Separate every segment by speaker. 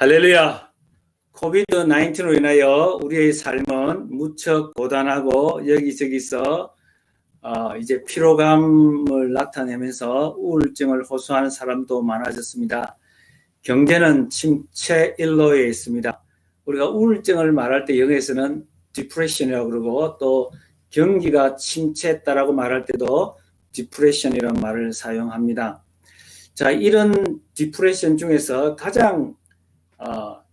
Speaker 1: 할렐루야! 코비드-19로 인하여 우리의 삶은 무척 고단하고 여기저기서 이제 피로감을 나타내면서 우울증을 호소하는 사람도 많아졌습니다. 경제는 침체 일로에 있습니다. 우리가 우울증을 말할 때 영어에서는 depression이라고 그러고 또 경기가 침체했다라고 말할 때도 depression이라는 말을 사용합니다. 자, 이런 디프레션 중에서 가장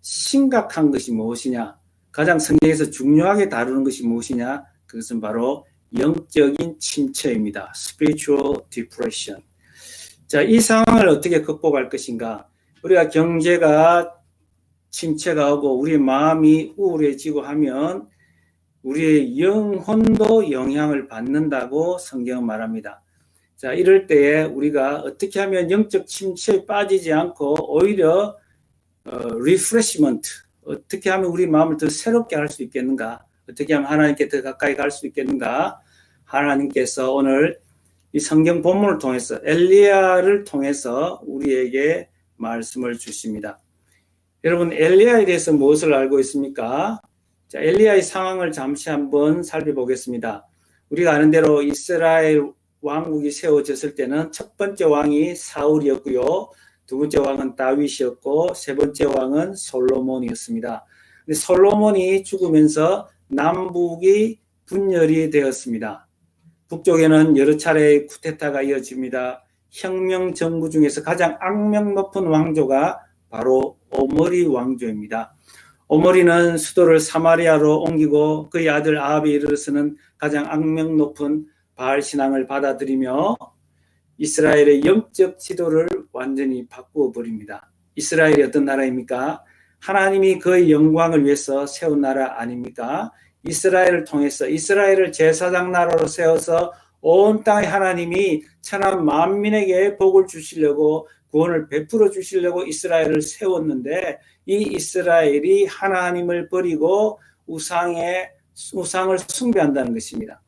Speaker 1: 심각한 것이 무엇이냐? 가장 성경에서 중요하게 다루는 것이 무엇이냐? 그것은 바로 영적인 침체입니다. Spiritual depression. 자, 이 상황을 어떻게 극복할 것인가? 우리가 경제가 침체가 오고 우리 마음이 우울해지고 하면 우리의 영혼도 영향을 받는다고 성경은 말합니다. 자, 이럴 때에 우리가 어떻게 하면 영적 침체에 빠지지 않고 오히려 리프레시먼트, 어떻게 하면 우리 마음을 더 새롭게 할 수 있겠는가? 어떻게 하면 하나님께 더 가까이 갈 수 있겠는가? 하나님께서 오늘 이 성경 본문을 통해서 엘리야를 통해서 우리에게 말씀을 주십니다. 여러분, 엘리야에 대해서 무엇을 알고 있습니까? 자, 엘리야의 상황을 잠시 한번 살펴보겠습니다. 우리가 아는 대로 이스라엘 왕국이 세워졌을 때는 첫 번째 왕이 사울이었고요. 두 번째 왕은 다윗이었고 세 번째 왕은 솔로몬이었습니다. 근데 솔로몬이 죽으면서 남북이 분열이 되었습니다. 북쪽에는 여러 차례의 쿠데타가 이어집니다. 혁명 정부 중에서 가장 악명 높은 왕조가 바로 오므리 왕조입니다. 오므리는 수도를 사마리아로 옮기고 그의 아들 아합에 이르러서는 가장 악명 높은 바알 신앙을 받아들이며 이스라엘의 영적 지도를 완전히 바꾸어 버립니다. 이스라엘이 어떤 나라입니까? 하나님이 그의 영광을 위해서 세운 나라 아닙니까? 이스라엘을 통해서 이스라엘을 제사장 나라로 세워서 온 땅의 하나님이 천한 만민에게 복을 주시려고 구원을 베풀어 주시려고 이스라엘을 세웠는데 이 이스라엘이 하나님을 버리고 우상을 숭배한다는 것입니다.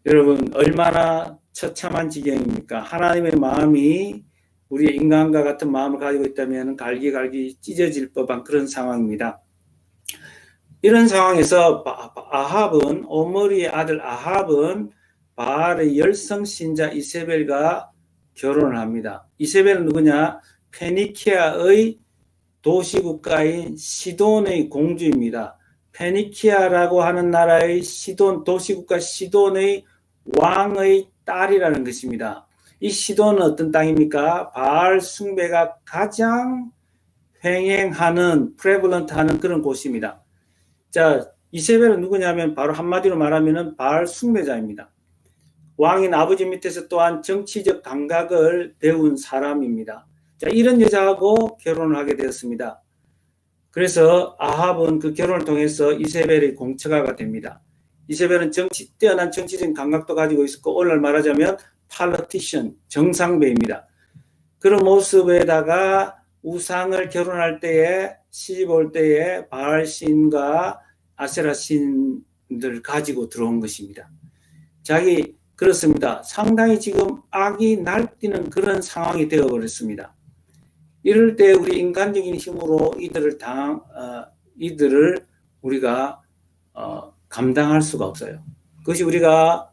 Speaker 1: 여러분, 얼마나 처참한 지경입니까? 하나님의 마음이 우리 인간과 같은 마음을 가지고 있다면 갈기갈기 찢어질 법한 그런 상황입니다. 이런 상황에서 아합은, 오므리의 아들 아합은 바알의 열성 신자 이세벨과 결혼을 합니다. 이세벨은 누구냐? 페니키아의 도시국가인 시돈의 공주입니다. 페니키아라고 하는 나라의 시돈, 도시국가 시돈의 왕의 딸이라는 것입니다. 이 시돈은 어떤 땅입니까? 바알 숭배가 가장 횡행하는, 프레블런트하는 그런 곳입니다. 자, 이세벨은 누구냐면 바로 한마디로 말하면 바알 숭배자입니다. 왕인 아버지 밑에서 또한 정치적 감각을 배운 사람입니다. 자, 이런 여자하고 결혼을 하게 되었습니다. 그래서 아합은 그 결혼을 통해서 이세벨의 공처가가 됩니다. 이세벨은 뛰어난 정치적인 감각도 가지고 있었고 오늘 말하자면 politician, 정상배입니다. 그런 모습에다가 우상을 결혼할 때에 시집 올 때에 바알신과 아세라신들을 가지고 들어온 것입니다. 그렇습니다. 상당히 지금 악이 날뛰는 그런 상황이 되어버렸습니다. 이럴 때 우리 인간적인 힘으로 이들을 우리가 감당할 수가 없어요. 그것이 우리가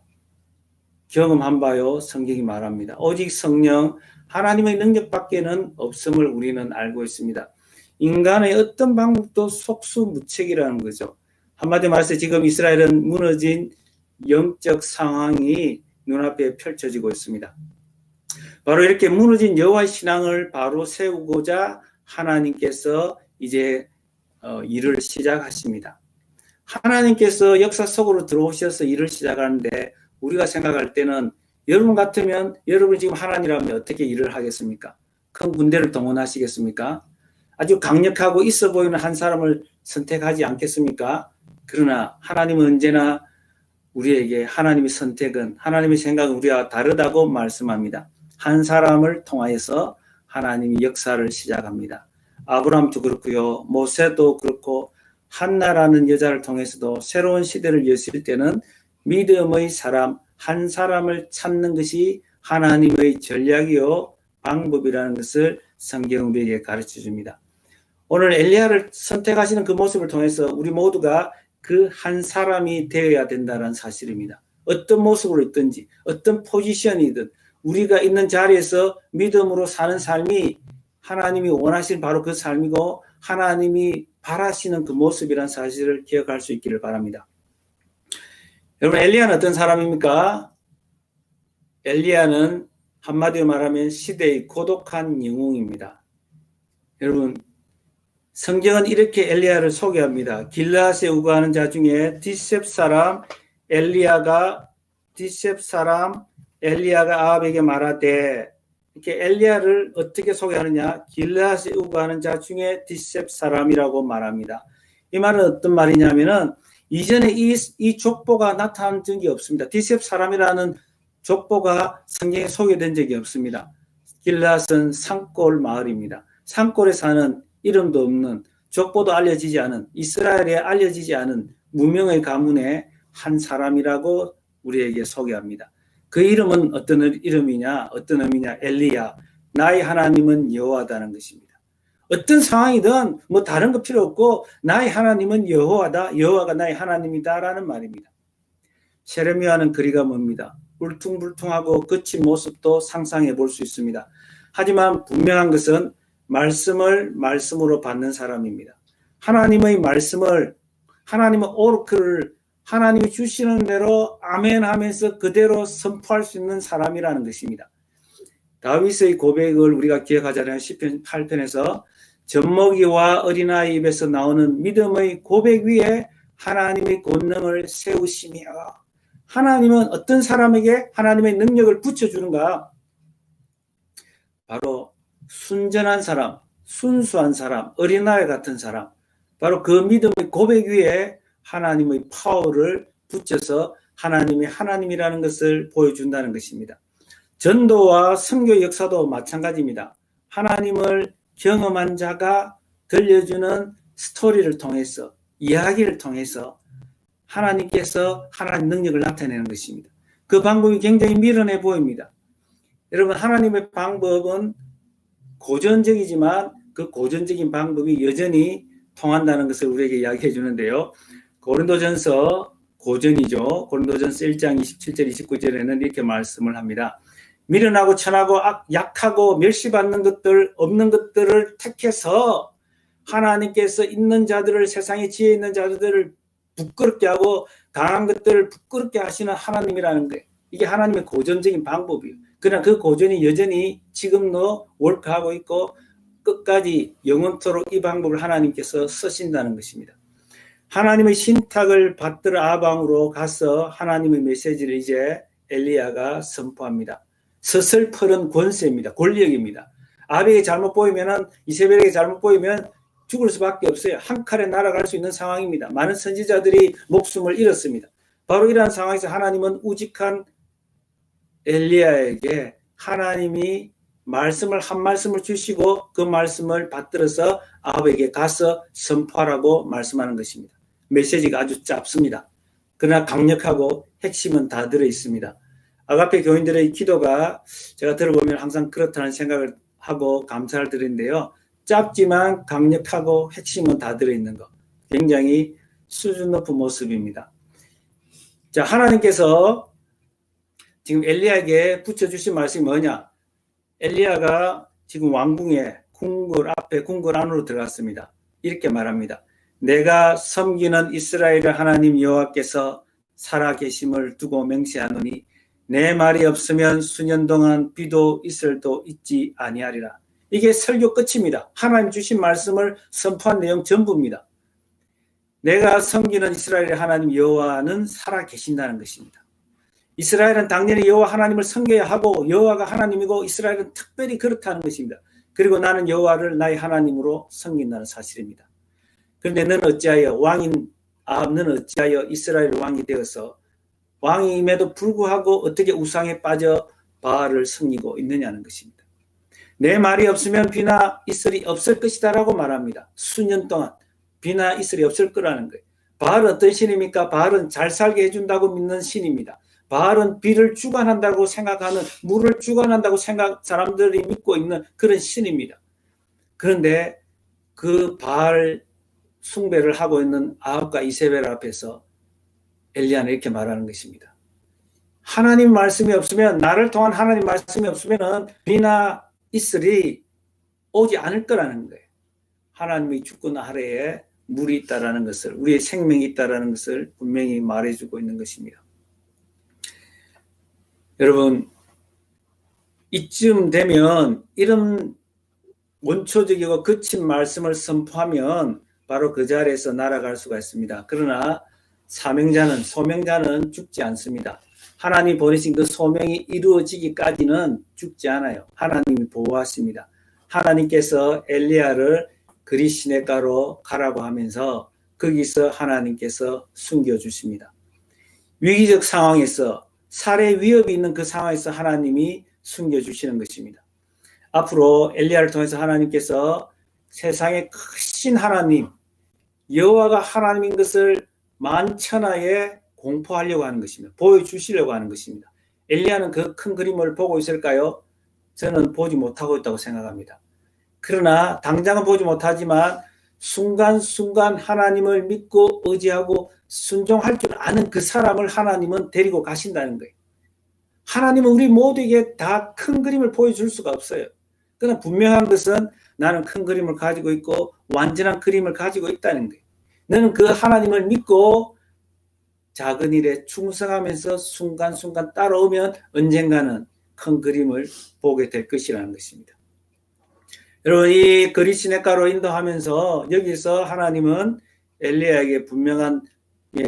Speaker 1: 경험한 바요 성경이 말합니다. 오직 성령 하나님의 능력밖에는 없음을 우리는 알고 있습니다. 인간의 어떤 방법도 속수무책이라는 거죠. 한마디로 말해서 지금 이스라엘은 무너진 영적 상황이 눈앞에 펼쳐지고 있습니다. 바로 이렇게 무너진 여호와의 신앙을 바로 세우고자 하나님께서 이제 일을 시작하십니다. 하나님께서 역사 속으로 들어오셔서 일을 시작하는데 우리가 생각할 때는 여러분 같으면 여러분이 지금 하나님이라면 어떻게 일을 하겠습니까? 큰 군대를 동원하시겠습니까? 아주 강력하고 있어 보이는 한 사람을 선택하지 않겠습니까? 그러나 하나님은 언제나 우리에게 하나님의 선택은, 하나님의 생각은 우리와 다르다고 말씀합니다. 한 사람을 통하여서 하나님이 역사를 시작합니다. 아브라함도 그렇고요. 모세도 그렇고 한나라는 여자를 통해서도 새로운 시대를 여실 때는 믿음의 사람, 한 사람을 찾는 것이 하나님의 전략이요 방법이라는 것을 성경 우리에게 가르쳐 줍니다. 오늘 엘리야를 선택하시는 그 모습을 통해서 우리 모두가 그 한 사람이 되어야 된다는 사실입니다. 어떤 모습으로 있든지 어떤 포지션이든 우리가 있는 자리에서 믿음으로 사는 삶이 하나님이 원하시는 바로 그 삶이고 하나님이 바라시는 그 모습이라는 사실을 기억할 수 있기를 바랍니다. 여러분, 엘리야는 어떤 사람입니까? 엘리야는 한마디로 말하면 시대의 고독한 영웅입니다. 여러분, 성경은 이렇게 엘리야를 소개합니다. 길르앗에 우거하는 자 중에 디셉 사람 엘리야가 아합에게 말하되, 이렇게 엘리야를 어떻게 소개하느냐? 길르앗에 우거하는 자 중에 디셉 사람이라고 말합니다. 이 말은 어떤 말이냐면은 이전에 이 족보가 나타난 적이 없습니다. 디셉 사람이라는 족보가 성경에 소개된 적이 없습니다. 길르앗은 산골 마을입니다. 산골에 사는 이름도 없는, 족보도 알려지지 않은, 이스라엘에 알려지지 않은 무명의 가문의 한 사람이라고 우리에게 소개합니다. 그 이름은 어떤 이름이냐, 어떤 의미냐? 엘리야, 나의 하나님은 여호와다는 것입니다. 어떤 상황이든 뭐 다른 거 필요 없고 나의 하나님은 여호와다, 여호와가 나의 하나님이다라는 말입니다. 세레미야는 그리가 뭡니다. 울퉁불퉁하고 거친 모습도 상상해 볼 수 있습니다. 하지만 분명한 것은 말씀을 말씀으로 받는 사람입니다. 하나님의 말씀을, 하나님의 오르크를 하나님이 주시는 대로 아멘 하면서 그대로 선포할 수 있는 사람이라는 것입니다. 다윗의 고백을 우리가 기억하자면 시편 8편에서 젖먹이와 어린아이 입에서 나오는 믿음의 고백 위에 하나님의 권능을 세우시며, 하나님은 어떤 사람에게 하나님의 능력을 붙여주는가? 바로 순전한 사람, 순수한 사람, 어린아이 같은 사람, 바로 그 믿음의 고백 위에 하나님의 파워를 붙여서 하나님이 하나님이라는 것을 보여준다는 것입니다. 전도와 선교 역사도 마찬가지입니다. 하나님을 경험한 자가 들려주는 스토리를 통해서, 이야기를 통해서 하나님께서 하나님 능력을 나타내는 것입니다. 그 방법이 굉장히 미련해 보입니다. 여러분, 하나님의 방법은 고전적이지만 그 고전적인 방법이 여전히 통한다는 것을 우리에게 이야기해 주는데요. 고린도전서 고전이죠. 고린도전서 1장 27절 29절에는 이렇게 말씀을 합니다. 미련하고 천하고 약하고 멸시받는 것들, 없는 것들을 택해서 하나님께서 있는 자들을, 세상에 지혜 있는 자들을 부끄럽게 하고 강한 것들을 부끄럽게 하시는 하나님이라는 거예요. 이게 하나님의 고전적인 방법이에요. 그러나 그 고전이 여전히 지금도 월크하고 있고 끝까지 영원토록 이 방법을 하나님께서 쓰신다는 것입니다. 하나님의 신탁을 받들어 아방으로 가서 하나님의 메시지를 이제 엘리야가 선포합니다. 서슬퍼른 권세입니다. 권력입니다. 아합에게 잘못 보이면은, 이세벨에게 잘못 보이면 죽을 수밖에 없어요. 한 칼에 날아갈 수 있는 상황입니다. 많은 선지자들이 목숨을 잃었습니다. 바로 이러한 상황에서 하나님은 우직한 엘리야에게 하나님이 한 말씀을 주시고 그 말씀을 받들어서 아합에게 가서 선포하라고 말씀하는 것입니다. 메시지가 아주 짧습니다. 그러나 강력하고 핵심은 다 들어있습니다. 아가페 교인들의 기도가 제가 들어보면 항상 그렇다는 생각을 하고 감사를 드리는데요. 짧지만 강력하고 핵심은 다 들어있는 것. 굉장히 수준 높은 모습입니다. 자, 하나님께서 지금 엘리야에게 붙여주신 말씀이 뭐냐? 엘리야가 지금 왕궁에 궁궐 안으로 들어갔습니다. 이렇게 말합니다. 내가 섬기는 이스라엘의 하나님 여호와께서 살아계심을 두고 맹세하노니 내 말이 없으면 수년 동안 비도 이슬도 있지 아니하리라. 이게 설교 끝입니다. 하나님 주신 말씀을 선포한 내용 전부입니다. 내가 섬기는 이스라엘의 하나님 여호와는 살아계신다는 것입니다. 이스라엘은 당연히 여호와 하나님을 섬겨야 하고 여호와가 하나님이고 이스라엘은 특별히 그렇다는 것입니다. 그리고 나는 여호와를 나의 하나님으로 섬긴다는 사실입니다. 그런데 너는 어찌하여 왕인 아합은 어찌하여 이스라엘 왕이 되어서 왕임에도 불구하고 어떻게 우상에 빠져 바알을 섬기고 있느냐는 것입니다. 내 말이 없으면 비나 이슬이 없을 것이다라고 말합니다. 수년 동안 비나 이슬이 없을 거라는 거예요. 바알은 어떤 신입니까? 바알은 잘 살게 해준다고 믿는 신입니다. 바알은 비를 주관한다고 생각하는, 물을 주관한다고 사람들이 믿고 있는 그런 신입니다. 그런데 그 바알 숭배를 하고 있는 아합과 이세벨 앞에서 엘리야는 이렇게 말하는 것입니다. 하나님 말씀이 없으면, 나를 통한 하나님 말씀이 없으면 비나 이슬이 오지 않을 거라는 거예요. 하나님이 죽고 아래에 물이 있다라는 것을, 우리의 생명이 있다라는 것을 분명히 말해주고 있는 것입니다. 여러분, 이쯤 되면 이런 원초적이고 거친 말씀을 선포하면 바로 그 자리에서 날아갈 수가 있습니다. 그러나 소명자는 죽지 않습니다. 하나님이 보내신 그 소명이 이루어지기까지는 죽지 않아요. 하나님이 보호하십니다. 하나님께서 엘리야를 그리 시냇가로 가라고 하면서 거기서 하나님께서 숨겨주십니다. 위기적 상황에서 살해 위협이 있는 그 상황에서 하나님이 숨겨주시는 것입니다. 앞으로 엘리야를 통해서 하나님께서 세상의 크신 하나님, 여호와가 하나님인 것을 만천하에 공포하려고 하는 것입니다. 보여주시려고 하는 것입니다. 엘리야는 그 큰 그림을 보고 있을까요? 저는 보지 못하고 있다고 생각합니다. 그러나 당장은 보지 못하지만 순간순간 하나님을 믿고 의지하고 순종할 줄 아는 그 사람을 하나님은 데리고 가신다는 거예요. 하나님은 우리 모두에게 다 큰 그림을 보여줄 수가 없어요. 그러나 분명한 것은 나는 큰 그림을 가지고 있고 완전한 그림을 가지고 있다는 거예요. 너는 그 하나님을 믿고 작은 일에 충성하면서 순간순간 따라오면 언젠가는 큰 그림을 보게 될 것이라는 것입니다. 여러분, 이 그리 시냇가로 인도하면서 여기서 하나님은 엘리야에게 분명한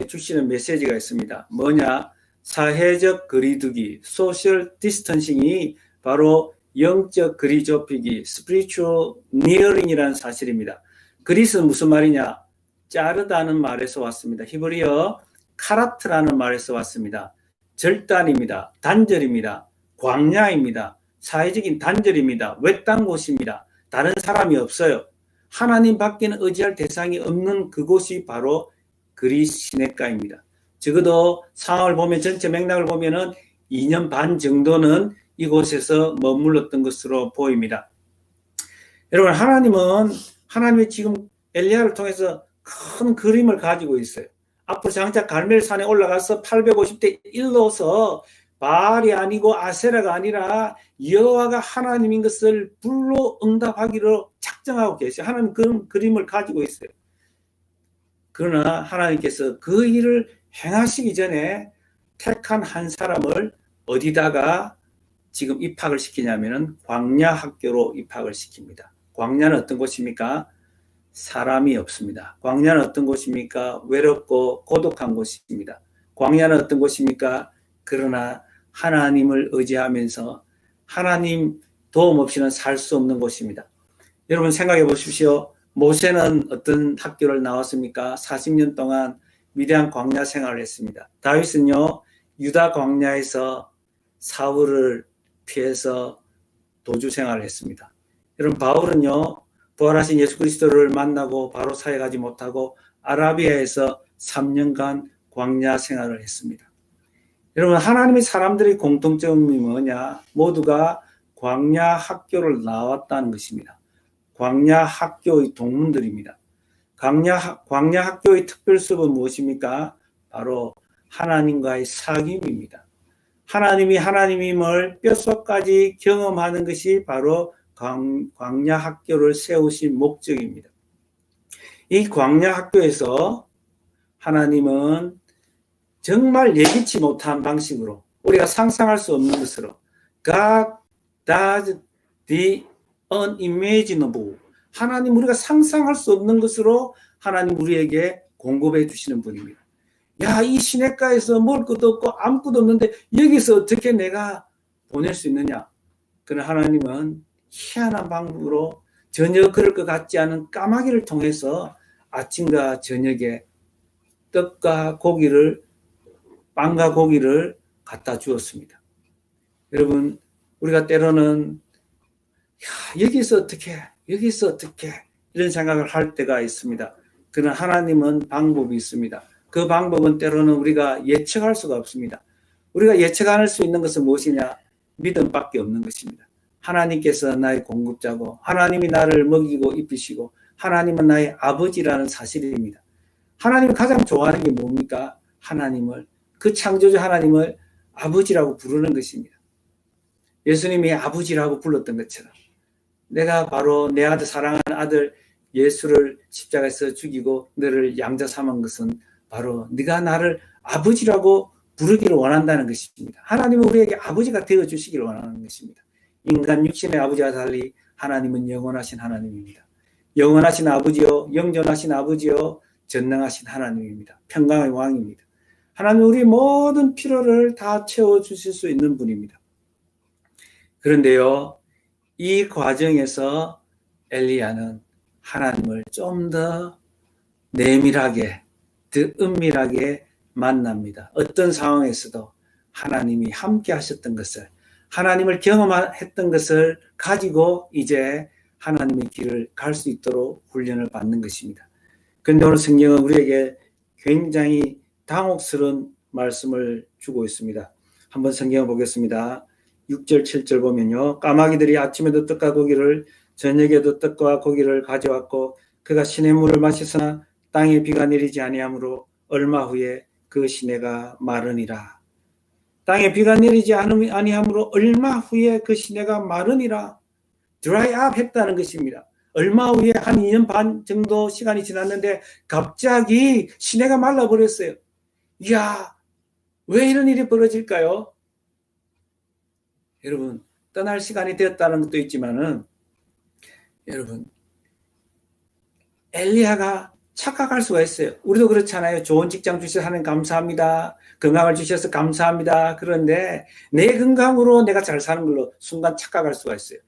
Speaker 1: 주시는 메시지가 있습니다. 뭐냐? 사회적 거리두기, 소셜 디스턴싱이 바로 영적 거리 좁히기, spiritual nearing이라는 사실입니다. 그리스는 무슨 말이냐? 자르다는 말에서 왔습니다. 히브리어 카라트라는 말에서 왔습니다. 절단입니다. 단절입니다. 광야입니다. 사회적인 단절입니다. 외딴 곳입니다. 다른 사람이 없어요. 하나님 밖에는 의지할 대상이 없는 그곳이 바로 그리 시냇가입니다. 적어도 상황을 보면, 전체 맥락을 보면은 2년 반 정도는 이곳에서 머물렀던 것으로 보입니다. 여러분, 하나님이 지금 엘리야를 통해서 큰 그림을 가지고 있어요. 앞으로 장차 갈멜산에 올라가서 850대 1로서 바알이 아니고 아세라가 아니라 여호와가 하나님인 것을 불로 응답하기로 작정하고 계세요. 하나님 그런 그림을 가지고 있어요. 그러나 하나님께서 그 일을 행하시기 전에 택한 한 사람을 어디다가 지금 입학을 시키냐면은 광야 학교로 입학을 시킵니다. 광야는 어떤 곳입니까? 사람이 없습니다. 광야는 어떤 곳입니까? 외롭고 고독한 곳입니다. 광야는 어떤 곳입니까? 그러나 하나님을 의지하면서 하나님 도움 없이는 살 수 없는 곳입니다. 여러분 생각해 보십시오. 모세는 어떤 학교를 나왔습니까? 40년 동안 미디안 광야 생활을 했습니다. 다윗은요, 유다 광야에서 사울을 피해서 도주 생활을 했습니다. 여러분, 바울은요, 부활하신 예수 그리스도를 만나고 바로 사역하지 못하고 아라비아에서 3년간 광야 생활을 했습니다. 여러분, 하나님의 사람들의 공통점이 뭐냐? 모두가 광야 학교를 나왔다는 것입니다. 광야 학교의 동문들입니다. 광야 학교의 특별수업은 무엇입니까? 바로 하나님과의 사귐입니다. 하나님이 하나님임을 뼛속까지 경험하는 것이 바로 광야 학교를 세우신 목적입니다. 이 광야 학교에서 하나님은 정말 예기치 못한 방식으로, 우리가 상상할 수 없는 것으로, God does the unimaginable, 하나님 우리가 상상할 수 없는 것으로 하나님 우리에게 공급해 주시는 분입니다. 야, 이 시냇가에서 먹을 것도 없고 아무것도 없는데 여기서 어떻게 내가 보낼 수 있느냐? 그러나 하나님은 희한한 방법으로 전혀 그럴 것 같지 않은 까마귀를 통해서 아침과 저녁에 빵과 고기를 갖다 주었습니다. 여러분, 우리가 때로는 여기서 어떻게 이런 생각을 할 때가 있습니다. 그러나 하나님은 방법이 있습니다. 그 방법은 때로는 우리가 예측할 수가 없습니다. 우리가 예측할 수 있는 것은 무엇이냐? 믿음밖에 없는 것입니다. 하나님께서 나의 공급자고 하나님이 나를 먹이고 입히시고 하나님은 나의 아버지라는 사실입니다. 하나님이 가장 좋아하는 게 뭡니까? 하나님을, 그 창조주 하나님을 아버지라고 부르는 것입니다. 예수님이 아버지라고 불렀던 것처럼 내가 바로 내 아들, 사랑하는 아들 예수를 십자가에서 죽이고 너를 양자 삼은 것은 바로 네가 나를 아버지라고 부르기를 원한다는 것입니다. 하나님은 우리에게 아버지가 되어주시기를 원하는 것입니다. 인간 육신의 아버지와 달리 하나님은 영원하신 하나님입니다. 영원하신 아버지요, 영존하신 아버지요, 전능하신 하나님입니다. 평강의 왕입니다. 하나님은 우리 모든 필요를 다 채워주실 수 있는 분입니다. 그런데요, 이 과정에서 엘리야는 하나님을 좀 더 내밀하게, 더 은밀하게 만납니다. 어떤 상황에서도 하나님이 함께 하셨던 것을, 하나님을 경험했던 것을 가지고 이제 하나님의 길을 갈 수 있도록 훈련을 받는 것입니다. 그런데 오늘 성경은 우리에게 굉장히 당혹스러운 말씀을 주고 있습니다. 한번 성경을 보겠습니다. 6절, 7절 보면요. 까마귀들이 아침에도 떡과 고기를 저녁에도 떡과 고기를 가져왔고 그가 시냇물을 마셨으나 땅에 비가 내리지 아니하므로 얼마 후에 그 시내가 마르니라. 땅에 비가 내리지 아니하므로 얼마 후에 그 시내가 마르니라. dry up 했다는 것입니다. 얼마 후에 한 2년 반 정도 시간이 지났는데 갑자기 시내가 말라버렸어요. 이야, 왜 이런 일이 벌어질까요? 여러분, 떠날 시간이 되었다는 것도 있지만은 여러분, 엘리야가 착각할 수가 있어요. 우리도 그렇잖아요. 좋은 직장 주셔서 하나님 감사합니다. 건강을 주셔서 감사합니다. 그런데 내 건강으로 내가 잘 사는 걸로 순간 착각할 수가 있어요.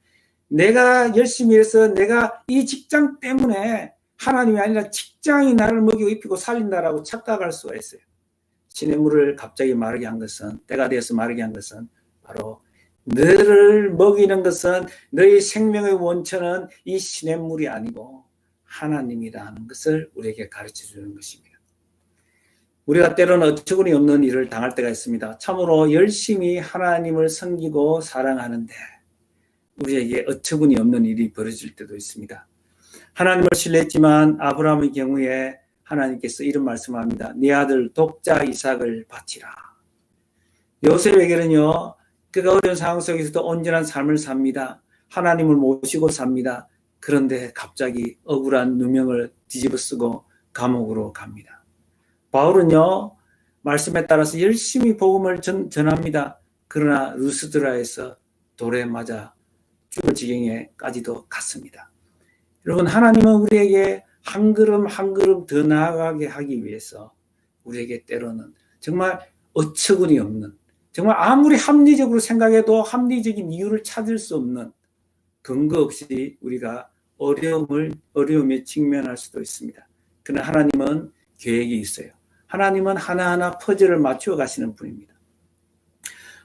Speaker 1: 내가 열심히 해서 내가 이 직장 때문에 하나님이 아니라 직장이 나를 먹이고 입히고 살린다라고 착각할 수가 있어요. 시냇물을 갑자기 마르게 한 것은, 때가 되어서 마르게 한 것은 바로 너를 먹이는 것은, 너의 생명의 원천은 이 시냇물이 아니고 하나님이라는 것을 우리에게 가르쳐 주는 것입니다. 우리가 때로는 어처구니 없는 일을 당할 때가 있습니다. 참으로 열심히 하나님을 섬기고 사랑하는데 우리에게 어처구니 없는 일이 벌어질 때도 있습니다. 하나님을 신뢰했지만 아브라함의 경우에 하나님께서 이런 말씀을 합니다. 네 아들 독자 이삭을 바치라. 요셉에게는요, 그가 어려운 상황 속에서도 온전한 삶을 삽니다. 하나님을 모시고 삽니다. 그런데 갑자기 억울한 누명을 뒤집어쓰고 감옥으로 갑니다. 바울은요, 말씀에 따라서 열심히 복음을 전합니다. 그러나 루스드라에서 돌에 맞아 죽을 지경에까지도 갔습니다. 여러분, 하나님은 우리에게 한 걸음 한 걸음 더 나아가게 하기 위해서 우리에게 때로는 정말 어처구니 없는, 정말 아무리 합리적으로 생각해도 합리적인 이유를 찾을 수 없는, 근거 없이 우리가 어려움에 직면할 수도 있습니다. 그러나 하나님은 계획이 있어요. 하나님은 하나하나 퍼즐을 맞추어 가시는 분입니다.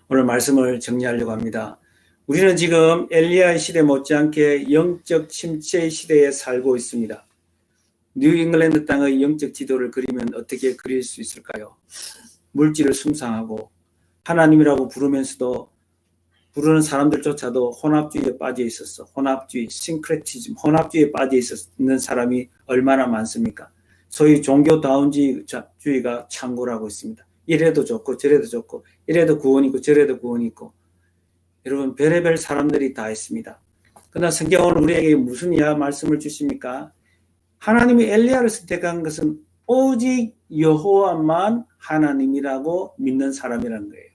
Speaker 1: 오늘 말씀을 정리하려고 합니다. 우리는 지금 엘리야의 시대 못지않게 영적 침체의 시대에 살고 있습니다. 뉴 잉글랜드 땅의 영적 지도를 그리면 어떻게 그릴 수 있을까요? 물질을 숭상하고 하나님이라고 부르면서도 부르는 사람들조차도 혼합주의에 빠져 있었어. 혼합주의, 싱크레티즘, 혼합주의에 빠져 있는 사람이 얼마나 많습니까? 소위 종교다운주의가 창궐하고 있습니다. 이래도 좋고 저래도 좋고, 이래도 구원이 있고 저래도 구원이 있고. 여러분, 별의별 사람들이 다 있습니다. 그러나 성경은 우리에게 무슨 말씀을 주십니까? 하나님이 엘리야를 선택한 것은 오직 여호와만 하나님이라고 믿는 사람이라는 거예요.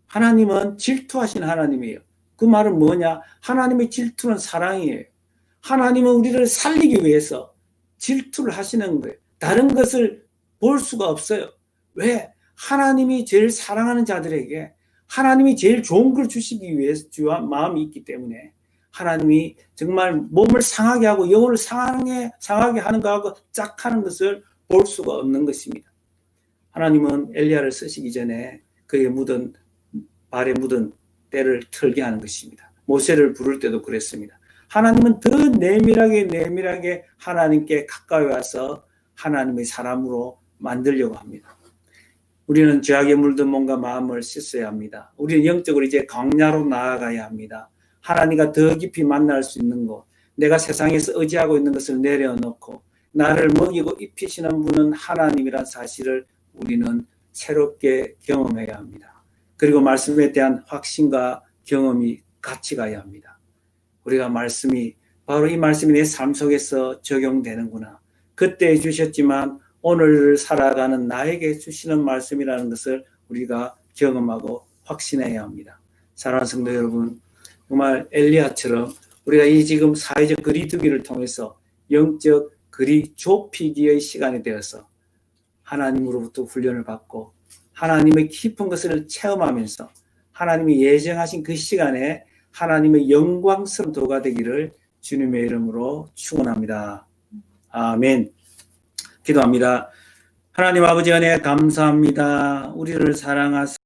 Speaker 1: 하나님은 질투하신 하나님이에요. 그 말은 뭐냐? 하나님의 질투는 사랑이에요. 하나님은 우리를 살리기 위해서 질투를 하시는 거예요. 다른 것을 볼 수가 없어요. 왜? 하나님이 제일 사랑하는 자들에게 하나님이 제일 좋은 걸 주시기 위해서 주와 마음이 있기 때문에 하나님이 정말 몸을 상하게 하고 영혼을 상하게 하는 것하고 짝하는 것을 볼 수가 없는 것입니다. 하나님은 엘리야를 쓰시기 전에 그의 발에 묻은 때를 털게 하는 것입니다. 모세를 부를 때도 그랬습니다. 하나님은 더 내밀하게 하나님께 가까이 와서 하나님의 사람으로 만들려고 합니다. 우리는 죄악에 물든 몸과 마음을 씻어야 합니다. 우리는 영적으로 이제 광야로 나아가야 합니다. 하나님과 더 깊이 만날 수 있는 것, 내가 세상에서 의지하고 있는 것을 내려놓고 나를 먹이고 입히시는 분은 하나님이란 사실을 우리는 새롭게 경험해야 합니다. 그리고 말씀에 대한 확신과 경험이 같이 가야 합니다. 우리가 바로 이 말씀이 내 삶 속에서 적용되는구나. 그때 주셨지만 오늘 살아가는 나에게 주시는 말씀이라는 것을 우리가 경험하고 확신해야 합니다. 사랑하는 성도 여러분, 정말 엘리야처럼 우리가 이 지금 사회적 거리두기를 통해서 영적 거리 좁히기의 시간이 되어서 하나님으로부터 훈련을 받고 하나님의 깊은 것을 체험하면서 하나님이 예정하신 그 시간에 하나님의 영광스러운 도가 되기를 주님의 이름으로 축원합니다. 아멘. 기도합니다. 하나님 아버지 은혜 감사합니다. 우리를 사랑하사